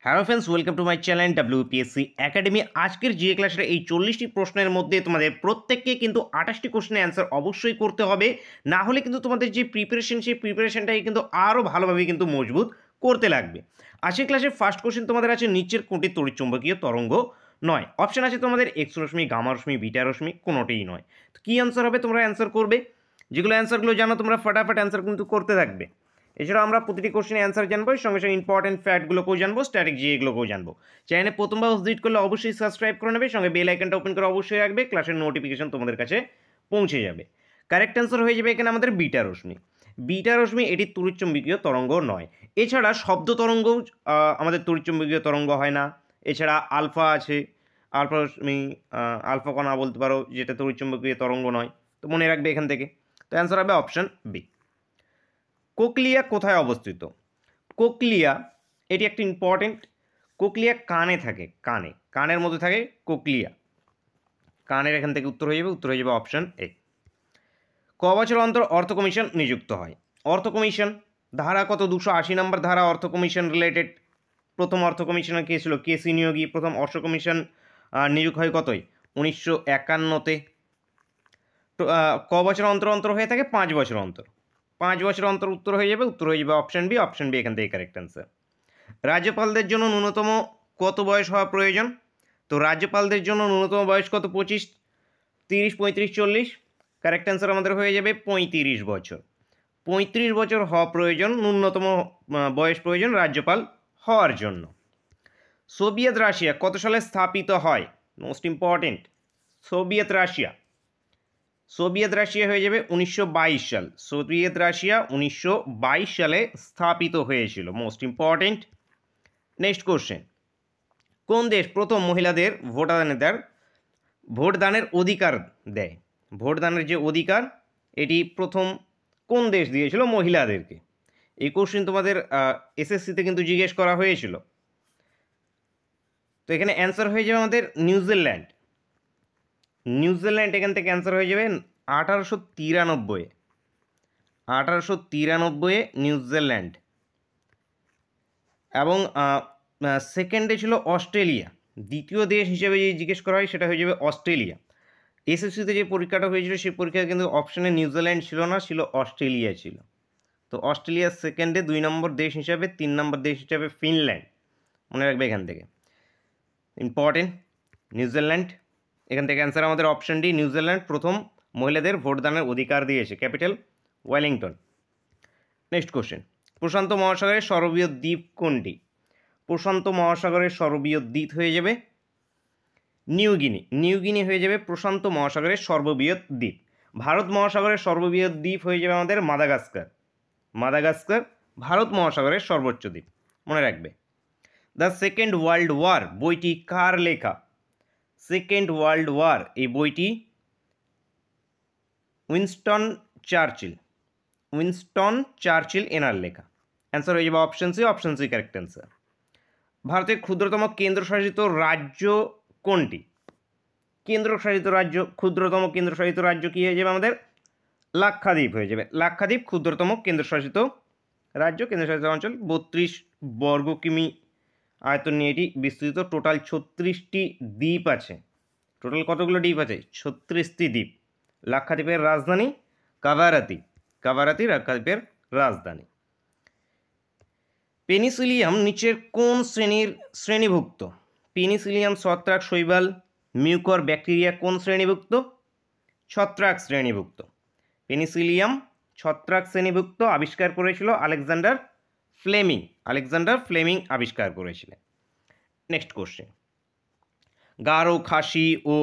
Hello friends, welcome to my channel WPSC academy. আজকের GA ক্লাসের এই 40টি প্রশ্নের মধ্যে তোমাদের প্রত্যেককে কিন্তু 28টি কোশ্চেনের অ্যান্সার অবশ্যই করতে হবে, না হলে কিন্তু তোমাদের যে প্রিপারেশন সেই প্রিপারেশনটাকে কিন্তু আরও ভালোভাবে কিন্তু মজবুত করতে লাগবে। আজকের ক্লাসের ফার্স্ট কোশ্চেন তোমাদের আছে নিচের কোনটি তড়িৎচুম্বকীয় তরঙ্গ নয়। অপশন আছে তোমাদের এক্স রশ্মি, গামা রশ্মি, বিটা রশ্মি, কোনোটিই নয়। তো কী অ্যান্সার হবে, তোমরা অ্যান্সার করবে। যেগুলো অ্যান্সারগুলো জানো তোমরা ফটাফট অ্যান্সার কিন্তু করতে থাকবে। এছাড়া আমরা প্রতিটি কোশ্চেনের অ্যান্সার জানবো, সঙ্গে সঙ্গে ইম্পর্টেন্ট ফ্যাক্টগুলোকেও জানবো, স্ট্র্যাটেজি এগুলোকেও জানবো। চ্যানেলে প্রথমবার ভিজিট করলে অবশ্যই সাবস্ক্রাইব করে নেবে, সঙ্গে বেল আইকনটা ওপেন করে অবশ্যই রাখবে, ক্লাসের নোটিফিকেশন তোমাদের কাছে পৌঁছে যাবে। কারেক্ট অ্যান্সার হয়ে যাবে এখানে আমাদের বিটা রশ্মি। বিটা রশ্মি এটি তড়িৎচুম্বকীয় তরঙ্গ নয়। এছাড়া শব্দ তরঙ্গও আমাদের তড়িৎচুম্বকীয় তরঙ্গ হয় না। এছাড়া আলফা আছে, আলফা রশ্মি, আলফা কণা বলতে পারো, যেটা তড়িৎচুম্বকীয় তরঙ্গ নয়। তো মনে রাখবে এখান থেকে। তো অ্যান্সার হবে অপশন বি। কোকলিয়া কোথায় অবস্থিত? কোকলিয়া এটি একটি ইম্পর্টেন্ট। কোকলিয়া কানে থাকে, কানের মধ্যে থাকে কোকলিয়া। কানের এখান থেকে উত্তর হয়ে যাবে অপশন এ। ক বছর অন্তর অর্থ কমিশন নিযুক্ত হয়? অর্থ কমিশন ধারা কত? 280 নম্বর ধারা অর্থ কমিশন রিলেটেড। প্রথম অর্থ কমিশনার কে ছিল? কেসি নিয়োগী। প্রথম অর্থ কমিশন নিযুক্ত হয় কতই? 1951-তে। তো ক বছর অন্তর অন্তর হয়ে থাকে? 5 বছর অন্তর। 5 বছর অন্তর উত্তর হয়ে যাবে অপশন বি। অপশন বি এখান থেকে কারেক্ট অ্যান্সার। রাজ্যপালদের জন্য ন্যূনতম কত বয়স হওয়া প্রয়োজন? তো রাজ্যপালদের জন্য ন্যূনতম বয়স কত? 25, 30, 35, 40। কারেক্ট অ্যান্সার আমাদের হয়ে যাবে 35 বছর। 35 বছর হওয়া প্রয়োজন, ন্যূনতম বয়স প্রয়োজন রাজ্যপাল হওয়ার জন্য। সোভিয়েত রাশিয়া কত সালে স্থাপিত হয়? Most important. সোভিয়েত রাশিয়া হয়ে যাবে 1922 সাল। সোভিয়েত রাশিয়া 1922 সালে স্থাপিত হয়েছিল। Most important. নেক্সট কোশ্চেন, কোন দেশ প্রথম মহিলাদের ভোটদানের অধিকার দেয়? ভোটদানের যে অধিকার, এটি প্রথম কোন দেশ দিয়েছিল মহিলাদেরকে? এই কোশ্চেন তোমাদের এসএসসিতে কিন্তু জিজ্ঞেস করা হয়েছিল। তো এখানে অ্যান্সার হয়ে যাবে আমাদের নিউজিল্যান্ড। এখান থেকে অ্যান্সার হয়ে যাবে 1893 নিউজিল্যান্ড। এবং সেকেন্ডে ছিল অস্ট্রেলিয়া। দ্বিতীয় দেশ হিসেবে যে জিজ্ঞেস করা হয় সেটা হয়ে যাবে অস্ট্রেলিয়া। এসএসসিতে যে পরীক্ষাটা হয়েছিল সেই পরীক্ষায় কিন্তু অপশানে নিউজিল্যান্ড ছিল না, ছিল অস্ট্রেলিয়া ছিল। তো অস্ট্রেলিয়া সেকেন্ডে, 2 নম্বর দেশ হিসাবে, 3 নম্বর দেশ হিসাবে ফিনল্যান্ড। মনে রাখবে এখান থেকে ইম্পর্টেন্ট, নিউজিল্যান্ড। এখান থেকে অ্যান্সার আমাদের অপশন ডি, নিউজিল্যান্ড প্রথম মহিলাদের ভোটদানের অধিকার দিয়েছে। Capital Wellington. নেক্সট কোশ্চেন, প্রশান্ত মহাসাগরের সর্ববৃহৎ দ্বীপ কোনটি? প্রশান্ত মহাসাগরের সর্ববৃহৎ দ্বীপ হয়ে যাবে নিউগিনি হয়ে যাবে প্রশান্ত মহাসাগরের সর্ববৃহৎ দ্বীপ। ভারত মহাসাগরের সর্ববৃহৎ দ্বীপ হয়ে যাবে আমাদের মাদাগাস্কার ভারত মহাসাগরের সর্বোচ্চ দ্বীপ। মনে রাখবে। দ্য সেকেন্ড ওয়ার্ল্ড ওয়ার বইটি কার লেখা? সেকেন্ড ওয়ার্ল্ড ওয়ার এই বইটি উইনস্টন চার্চিল এনার লেখা। অ্যান্সার হয়ে যাবে অপশন সি কারেক্ট অ্যান্সার। ভারতের ক্ষুদ্রতম কেন্দ্রশাসিত রাজ্য কোনটি? ক্ষুদ্রতম কেন্দ্রশাসিত রাজ্য কি হয়ে যাবে আমাদের? লাক্ষাদ্বীপ হয়ে যাবে। লাক্ষাদ্বীপ ক্ষুদ্রতম কেন্দ্রশাসিত রাজ্য, কেন্দ্রশাসিত অঞ্চল। 32 বর্গ কিমি আয়তন নিয়ে এটি বিস্তৃত। টোটাল 36টি দ্বীপ আছে। টোটাল কতগুলো দ্বীপ আছে? 36টি দ্বীপ। লাক্ষাদ্বীপের রাজধানী কাভারাতি লাক্ষাদ্বীপের রাজধানী। পেনিসিলিয়াম নিচের কোন শ্রেণীভুক্ত? পেনিসিলিয়াম ছত্রাক, শৈবাল, মিউকর, ব্যাকটেরিয়া কোন শ্রেণীভুক্ত? ছত্রাক শ্রেণীভুক্ত। পেনিসিলিয়াম ছত্রাক শ্রেণীভুক্ত। আবিষ্কার করেছিল আলেকজান্ডার ফ্লেমিং আবিষ্কার করেছিলেন। নেক্সট কোশ্চেন, গারো, খাসি ও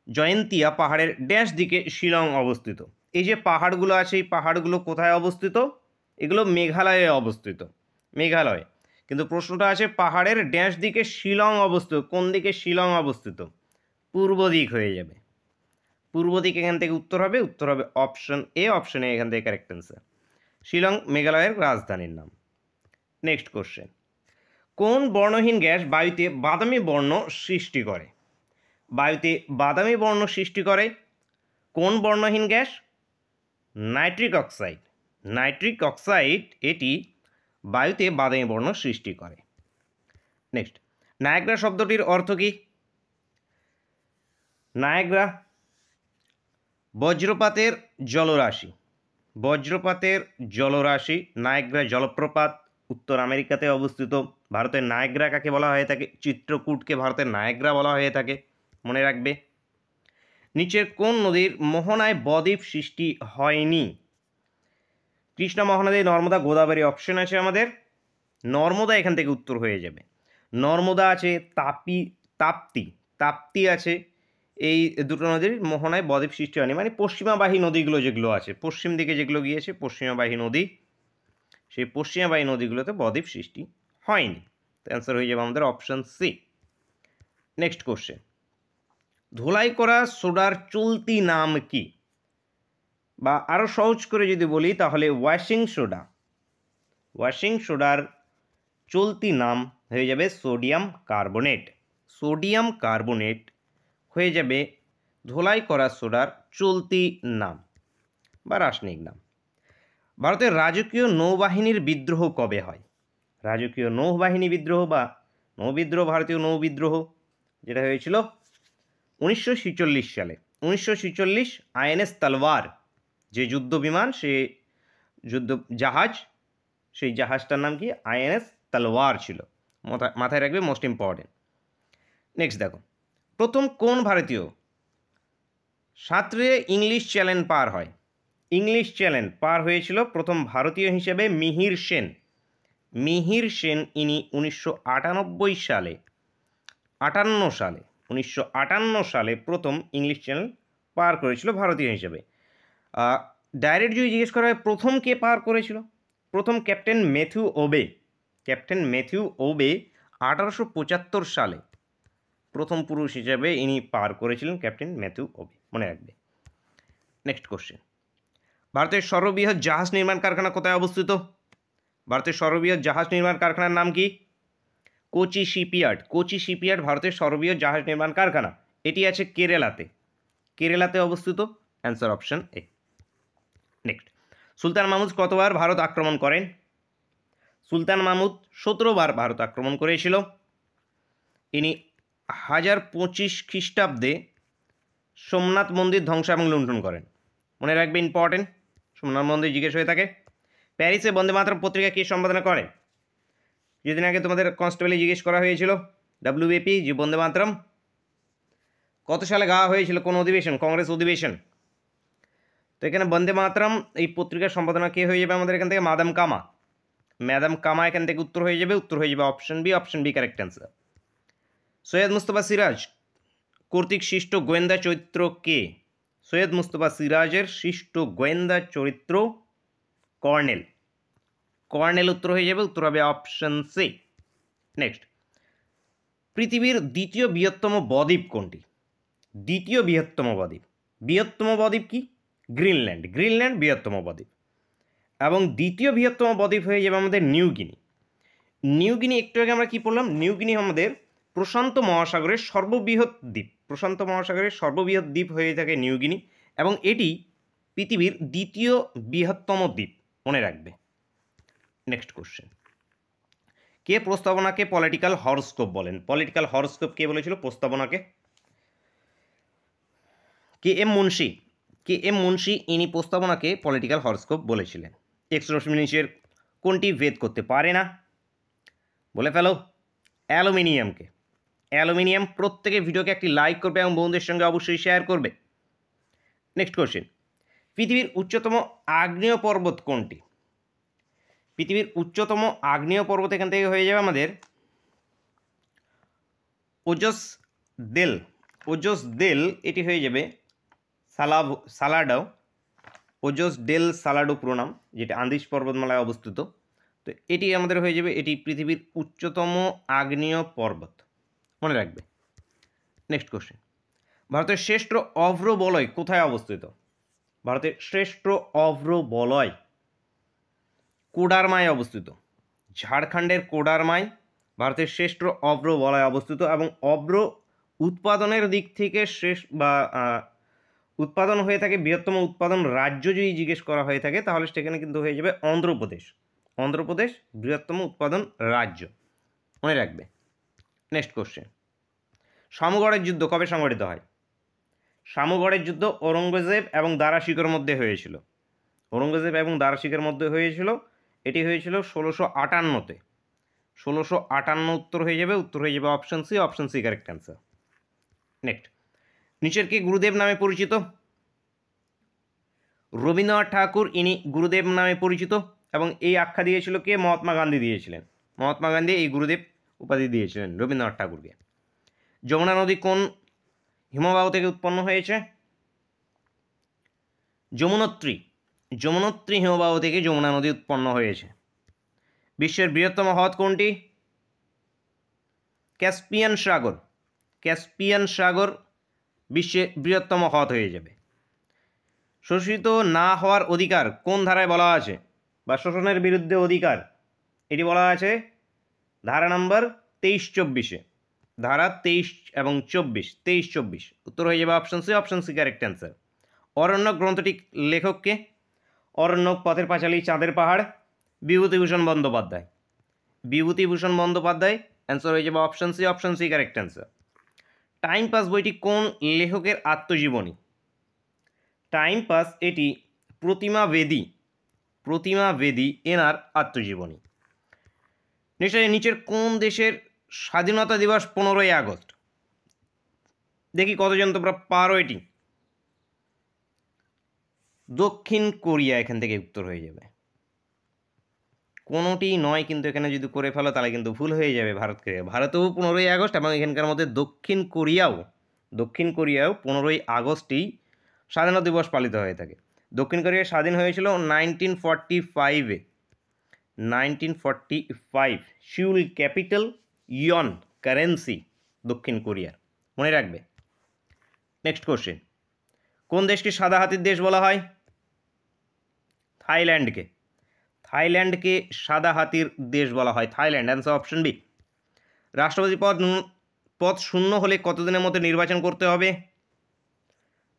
জয়ন্তিয়া পাহাড়ের ড্যাশ দিকে শিলং অবস্থিত? এই যে পাহাড়গুলো আছে, এই পাহাড়গুলো কোথায় অবস্থিত? এগুলো মেঘালয়ে অবস্থিত। কিন্তু প্রশ্নটা আছে পাহাড়ের ড্যাশ দিকে শিলং অবস্থিত। কোন দিকে শিলং অবস্থিত? পূর্ব দিক হয়ে যাবে। পূর্ব দিক এখান থেকে উত্তর হবে অপশন এ। এখান থেকে কারেক্ট অ্যান্সার। শিলং মেঘালয়ের রাজধানীর নাম। নেক্সট কোশ্চেন, কোন বর্ণহীন গ্যাস বায়ুতে বাদামি বর্ণ সৃষ্টি করে? কোন বর্ণহীন গ্যাস? নাইট্রিক অক্সাইড এটি বায়ুতে বাদামি বর্ণ সৃষ্টি করে। নেক্সট, নায়াগ্রা শব্দটির অর্থ কী? নায়াগ্রা বজ্রপাতের জলরাশি, বজ্রপাতের জলরাশি। নায়াগ্রা জলপ্রপাত উত্তর আমেরিকাতে অবস্থিত। ভারতের নায়াগ্রা কাকে বলা হয়ে থাকে? চিত্রকূটকে ভারতের নায়াগ্রা বলা হয়ে থাকে, মনে রাখবে। নিচের কোন নদীর মোহনায় বদ্বীপ সৃষ্টি হয়নি? কৃষ্ণা, মহানদী, নর্মদা, গোদাবরী। অপশন আছে আমাদের নর্মদা, এখান থেকে উত্তর হয়ে যাবে। নর্মদা আছে, তাপ্তি আছে। এই দুটো নদীর মোহনায় বদ্বীপ সৃষ্টি হয়নি, মানে পশ্চিমাবাহী নদীগুলো যেগুলো আছে, পশ্চিম দিকে যেগুলো গিয়েছে পশ্চিমাবাহী নদী, সেই পশ্চিমাবাহী নদীগুলোতে বদ্বীপ সৃষ্টি হয়নি। অ্যান্সার হয়ে যাবে আমাদের অপশন সি। নেক্সট কোশ্চেন, ধুলাই করা সোডার চলতি নাম কি? বা আরও সহজ করে যদি বলি তাহলে ওয়াশিং সোডা। ওয়াশিং সোডার চলতি নাম হয়ে যাবে সোডিয়াম কার্বনেট। সোডিয়াম কার্বনেট হয়ে যাবে ধুলাই করা সোডার চলতি নাম বা রাসায়নিক নাম। ভারতের রাজকীয় নৌবাহিনীর বিদ্রোহ কবে হয়? রাজকীয় নৌবাহিনী বিদ্রোহ বা নৌবিদ্রোহ, ভারতীয় নৌবিদ্রোহ, যেটা হয়েছিল 1946 সালে। 1946 আইএনএস তলওয়ার, যে যুদ্ধ বিমান, সে যুদ্ধ জাহাজ, সেই জাহাজটার নাম কি? আইএনএস তলওয়ার ছিল। মাথায় রাখবে, মোস্ট ইম্পর্টেন্ট। নেক্সট দেখো, প্রথম কোন ভারতীয় সাঁতরে ইংলিশ চ্যানেল পার হয়? ইংলিশ চ্যানেল পার হয়েছিল প্রথম ভারতীয় হিসেবে মিহির সেন। মিহির সেন ইনি 1958 সালে 1958 সালে প্রথম ইংলিশ চ্যানেল পার করেছিল ভারতীয় হিসেবে। ডাইরেক্ট যদি জিজ্ঞেস করা হয় প্রথম কে পার করেছিল, প্রথম ক্যাপ্টেন ম্যাথিউ ওবে। ক্যাপ্টেন ম্যাথিউ ওবে 1875 সালে প্রথম পুরুষ হিসেবে ইনি পার করেছিলেন, ক্যাপ্টেন ম্যাথিউ ওবে, মনে রাখবে। নেক্সট কোশ্চেন, ভারতের সর্ববৃহৎ জাহাজ নির্মাণ কারখানা কোথায় অবস্থিত? ভারতের সর্ববৃহৎ জাহাজ নির্মাণ কারখানার নাম কি? কোচি শিপইয়ার্ড। কোচি শিপইয়ার্ড ভারতের সর্ববৃহৎ জাহাজ নির্মাণ কারখানা। এটি আছে কেরালাতে, কেরালাতে অবস্থিত। Answer option A. নেক্সট, সুলতান মাহমুদ কতবার ভারত আক্রমণ করেন? সুলতান মাহমুদ 17 বার ভারত আক্রমণ করেছিল। ইনি 1025 খ্রিস্টাব্দে সোমনাথ মন্দির ধ্বংস এবং লুণ্ঠন করেন, মনে রাখবে, ইম্পর্টেন্ট। সোমনাথ মন্দির জিজ্ঞেস হয়ে থাকে। প্যারিসে বন্দে মাতরম পত্রিকা কে সম্পাদনা করে? যেদিন আগে তোমাদের কনস্টেবলে জিজ্ঞেস করা হয়েছিল, WBP, যে বন্দে মাতরম কত সালে গাওয়া হয়েছিল, কোন অধিবেশন? কংগ্রেস অধিবেশন। তো এখানে বন্দে মাতরম এই পত্রিকার সম্পাদনা কে হয়ে যাবে আমাদের এখান থেকে? ম্যাডাম কামা। ম্যাডাম কামা এখান থেকে উত্তর হয়ে যাবে। উত্তর হয়ে যাবে option B. Option B correct answer. Syed Mustafa Siraj কর্তৃক সৃষ্ট গোয়েন্দা চরিত্র কে? সৈয়দ মুস্তফা সিরাজের সৃষ্ট গোয়েন্দা চরিত্র কর্নেল। কর্নেল উত্তর হয়ে যাবে। উত্তর হবে অপশন সি। নেক্সট, পৃথিবীর দ্বিতীয় বৃহত্তম বদ্বীপ কোনটি? দ্বিতীয় বৃহত্তম বদ্বীপ, বৃহত্তম বদ্বীপ কি? গ্রিনল্যান্ড। গ্রিনল্যান্ড বৃহত্তম বদ্বীপ। এবং দ্বিতীয় বৃহত্তম বদ্বীপ হয়ে যাবে আমাদের নিউ গিনি। নিউ গিনি, একটু আগে আমরা কি পড়লাম? নিউ গিনি আমাদের প্রশান্ত মহাসাগরের সর্ববৃহৎ দ্বীপ। প্রশান্ত মহাসাগরের সর্ববৃহৎ দ্বীপ হয়ে থাকে নিউ গিনি, এবং এটি পৃথিবীর দ্বিতীয় বৃহত্তম দ্বীপ, মনে রাখবে। নেক্সট কোশ্চেন, কে প্রস্তাবনাকে পলিটিক্যাল হরস্কোপ বলেন? পলিটিক্যাল হরস্কোপ কে বলেছিল প্রস্তাবনাকে? K M Munshi. K M Munshi ইনি প্রস্তাবনাকে পলিটিক্যাল হরস্কোপ বলেছিলেন। এক্স রশ্মি নিচের কোনটি ভেদ করতে পারে না? বলে ফেলো। অ্যালুমিনিয়ামকে। অ্যালুমিনিয়াম। প্রত্যেকে ভিডিওকে একটি লাইক করবে এবং বন্ধুদের সঙ্গে অবশ্যই শেয়ার করবে। নেক্সট কোশ্চেন, পৃথিবীর উচ্চতম আগ্নেয় পর্বত কোনটি? পৃথিবীর উচ্চতম আগ্নেয় পর্বত এখান থেকে হয়ে যাবে আমাদের ওজস দেল। ওজস দেল, এটি হয়ে যাবে সালাডো। ওজস ডেল সালাডো পুরো নাম, যেটা আন্দিজ পর্বতমালায় অবস্থিত। তো এটি আমাদের হয়ে যাবে, এটি পৃথিবীর উচ্চতম আগ্নেয় পর্বত, মনে রাখবে। নেক্সট কোশ্চেন, ভারতের শ্রেষ্ঠ অভ্র বলয় কোথায় অবস্থিত? ভারতের শ্রেষ্ঠ অভ্র বলয় কোডারমায় অবস্থিত। ঝাড়খণ্ডের কোডারমায় ভারতের শ্রেষ্ঠ অভ্র বলয় অবস্থিত। এবং অভ্র উৎপাদনের দিক থেকে উৎপাদন হয়ে থাকে, বৃহত্তম উৎপাদন রাজ্য যদি জিজ্ঞেস করা হয়ে থাকে তাহলে সেখানে কিন্তু হয়ে যাবে অন্ধ্রপ্রদেশ। অন্ধ্রপ্রদেশ বৃহত্তম উৎপাদন রাজ্য, মনে রাখবে। নেক্সট কোশ্চেন, শামুগড়ের যুদ্ধ কবে সংগঠিত হয়? শামুগড়ের যুদ্ধ ঔরঙ্গজেব এবং দারা শিকোর মধ্যে হয়েছিল। ঔরঙ্গজেব এবং দারা শিকের মধ্যে হয়েছিল, এটি হয়েছিল 1658-তে। 1658 উত্তর হয়ে যাবে, উত্তর হয়ে যাবে option C, option C correct answer. Next, নিচের কে গুরুদেব নামে পরিচিত? রবীন্দ্রনাথ ঠাকুর ইনি গুরুদেব নামে পরিচিত, এবং এই আখ্যা দিয়েছিল কে? মহাত্মা গান্ধী দিয়েছিলেন। মহাত্মা গান্ধী এই গুরুদেব উপাধি দিয়েছিলেন রবীন্দ্রনাথ ঠাকুরকে। যমুনা নদী কোন হিমবাহ থেকে উৎপন্ন হয়েছে? যমুনোত্রী। যমুনোত্রী হিমবাহ থেকে যমুনা নদী উৎপন্ন হয়েছে। বিশ্বের বৃহত্তম হ্রদ কোনটি? ক্যাসপিয়ান সাগর। ক্যাসপিয়ান সাগর বিশ্বের বৃহত্তম হ্রদ হয়ে যাবে। শোষিত না হওয়ার অধিকার কোন ধারায় বলা আছে, বা শোষণের বিরুদ্ধে অধিকার, এটি বলা আছে ধারা নাম্বার 23-24-এ। ধারা 23 এবং 24, 23-24 উত্তর হয়ে যাবে option C, option C correct answer. Aranyak গ্রন্থটি লেখককে? অরণ্যক, পথের পাঁচালী, চাঁদের পাহাড়, বিভূতিভূষণ বন্দ্যোপাধ্যায়। বিভূতিভূষণ বন্দ্যোপাধ্যায়, অ্যান্সার হয়ে যাবে option C, option C correct answer. Time pass বইটি কোন লেখকের আত্মজীবনী? টাইম পাস এটি প্রতিমা বেদী। প্রতিমা বেদী এনার আত্মজীবনী। নিচের কোন দেশের স্বাধীনতা দিবস 15ই আগস্ট? দেখি কতজন তোমরা পারো এটি। দক্ষিণ কোরিয়া এখান থেকে উত্তর হয়ে যাবে। কোনোটি নয় কিন্তু, এখানে যদি করে ফেলো তাহলে কিন্তু ভুল হয়ে যাবে। ভারতেও 15ই আগস্ট, এবং এখানকার মধ্যে দক্ষিণ কোরিয়াও 15ই আগস্টেই স্বাধীনতা দিবস পালিত হয়ে থাকে। দক্ষিণ কোরিয়া স্বাধীন হয়েছিল 1945-এ। 1945 সিউল ক্যাপিটাল, ইয়ন কারেন্সি দক্ষিণ কোরিয়ার, মনে রাখবে। নেক্সট কোশ্চেন, কোন দেশকে সাদা হাতির দেশ বলা হয়? থাইল্যান্ডকে। থাইল্যান্ডকে সাদা হাতির দেশ বলা হয়, থাইল্যান্ড। Answer option B. রাষ্ট্রপতি পদ শূন্য হলে কতদিনের মধ্যে নির্বাচন করতে হবে?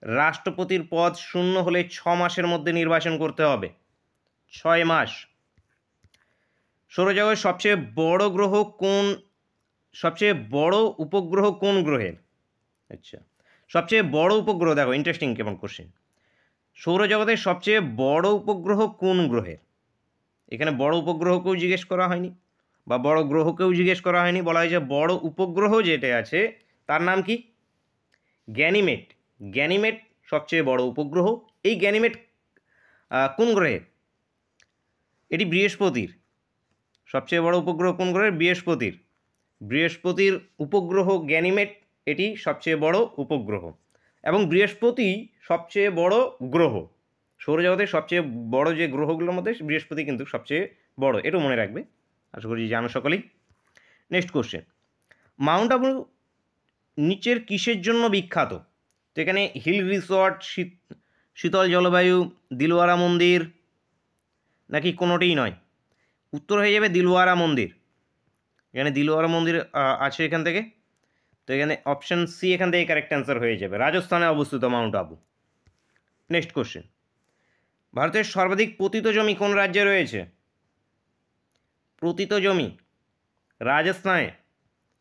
রাষ্ট্রপতির পদ শূন্য হলে 6 মাসের মধ্যে নির্বাচন করতে হবে, 6 মাস। সৌরজগতের সবচেয়ে বড় গ্রহ কোন, সবচেয়ে বড় উপগ্রহ কোন গ্রহের? আচ্ছা, সবচেয়ে বড় উপগ্রহ, দেখো ইন্টারেস্টিং কেমন কোশ্চেন। সৌরজগতের সবচেয়ে বড় উপগ্রহ কোন গ্রহের? এখানে বড় উপগ্রহকেও জিজ্ঞেস করা হয়নি, বা বড় গ্রহকেও জিজ্ঞেস করা হয়নি, বলা হয়েছে বড় উপগ্রহ যেটা আছে তার নাম কি? গ্যানিমেড। গ্যানিমেড সবচেয়ে বড় উপগ্রহ। এই গ্যানিমেড কোন গ্রহের? এটি বৃহস্পতির। সবচেয়ে বড় উপগ্রহ কোন গ্রহের? বৃহস্পতির। বৃহস্পতির উপগ্রহ গ্যানিমেড, এটি সবচেয়ে বড় উপগ্রহ, এবং বৃহস্পতি সবচেয়ে বড় গ্রহ। সৌরজগতের সবচেয়ে বড় যে গ্রহগুলোর মধ্যে বৃহস্পতি কিন্তু সবচেয়ে বড়, এটাও মনে রাখবে, আশা করি জানো সকলেই। নেক্সট কোশ্চেন, মাউন্ট আবু নিচের কিসের জন্য বিখ্যাত? তো এখানে হিল রিসর্ট, শীতল জলবায়ু, দিলওয়ারা মন্দির, নাকি কোনোটিই নয়? উত্তর হয়ে যাবে দিলওয়ারা মন্দির। এখানে দিলওয়ারা মন্দির আছে এখান থেকে, তো এখানে অপশন সি এখান থেকে কারেক্ট অ্যান্সার হয়ে যাবে। রাজস্থানে অবস্থিত মাউন্ট আবু। নেক্সট কোশ্চেন, ভারতের সর্বাধিক পতিত জমি কোন রাজ্যে রয়েছে? পতিত জমি রাজস্থানে।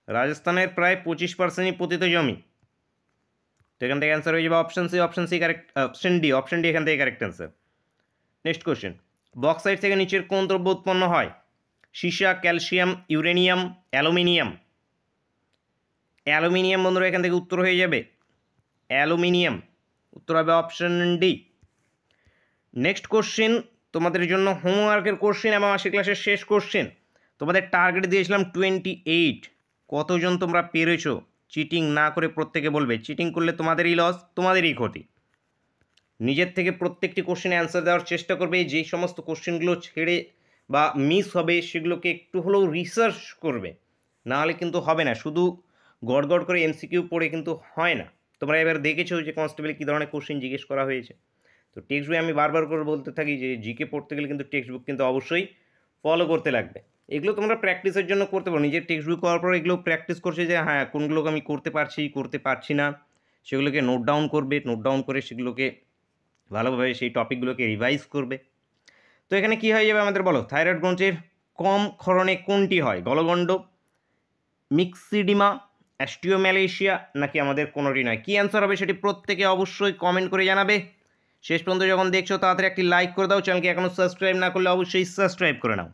রাজস্থানের প্রায় 25%ই পতিত জমি, তো এখান থেকে অ্যান্সার হয়ে যাবে option C, option C correct, option D, option D এখান থেকে correct answer. Next question, bauxite থেকে নিচের কোন দ্রব্য উৎপন্ন হয়? সীসা, ক্যালসিয়াম, ইউরেনিয়াম, অ্যালুমিনিয়াম। অ্যালুমিনিয়াম বন্ধুরা এখান থেকে উত্তর হয়ে যাবে অ্যালুমিনিয়াম, উত্তর হবে অপশন ডি। নেক্সট কোশ্চেন তোমাদের জন্য হোমওয়ার্কের কোশ্চেন এবং 80 ক্লাসের শেষ কোশ্চেন। তোমাদের টার্গেট দিয়েছিলাম 28, কতজন তোমরা পেরেছো? চিটিং না করে প্রত্যেকে বলবে, চিটিং করলে তোমাদেরই লস, তোমাদেরই ক্ষতি। নিজের থেকে প্রত্যেকটি কোশ্চেনে অ্যান্সার দেওয়ার চেষ্টা করবে। যেই সমস্ত কোশ্চেনগুলো ছেড়ে বা মিস হবে সেগুলোকে একটু হলেও রিসার্চ করবে, নাহলে কিন্তু হবে না। শুধু গড় করে এমসিকিউ পড়ে কিন্তু হয় না। তোমরা এবার দেখেছো যে কনস্টেবল কী ধরনের কোশ্চেন জিজ্ঞেস করা হয়েছে। তো টেক্সট বই আমি বারবার করে বলতে থাকি যে জিকে পড়তে গেলে কিন্তু টেক্সট বুক কিন্তু অবশ্যই ফলো করতে লাগবে। এগুলো তোমরা প্র্যাকটিসের জন্য করতে পারো। নিজের টেক্সট বুক করার পর এগুলো প্র্যাকটিস করছে যে হ্যাঁ কোনগুলোকে আমি করতে পারছি না, সেগুলোকে নোট ডাউন করবে। নোট ডাউন করে সেগুলোকে ভালোভাবে সেই টপিকগুলোকে রিভাইজ করবে। তো এখানে কি হয়ে যাবে আমাদের বলো, থাইরয়েড গ্রন্থির কম ক্ষরণে কোনটি হয়? গলগণ্ড, মিক্সিডিমা, অ্যাস্টিওম্যালেশিয়া নাকি আমাদের কোনোটি নয়? কী অ্যান্সার হবে সেটি প্রত্যেকে অবশ্যই কমেন্ট করে জানাবে। শেষ পর্যন্ত যখন দেখছো তাড়াতাড়ি একটি লাইক করে দাও, চ্যানেলকে এখনও সাবস্ক্রাইব না করলে অবশ্যই সাবস্ক্রাইব করে নাও।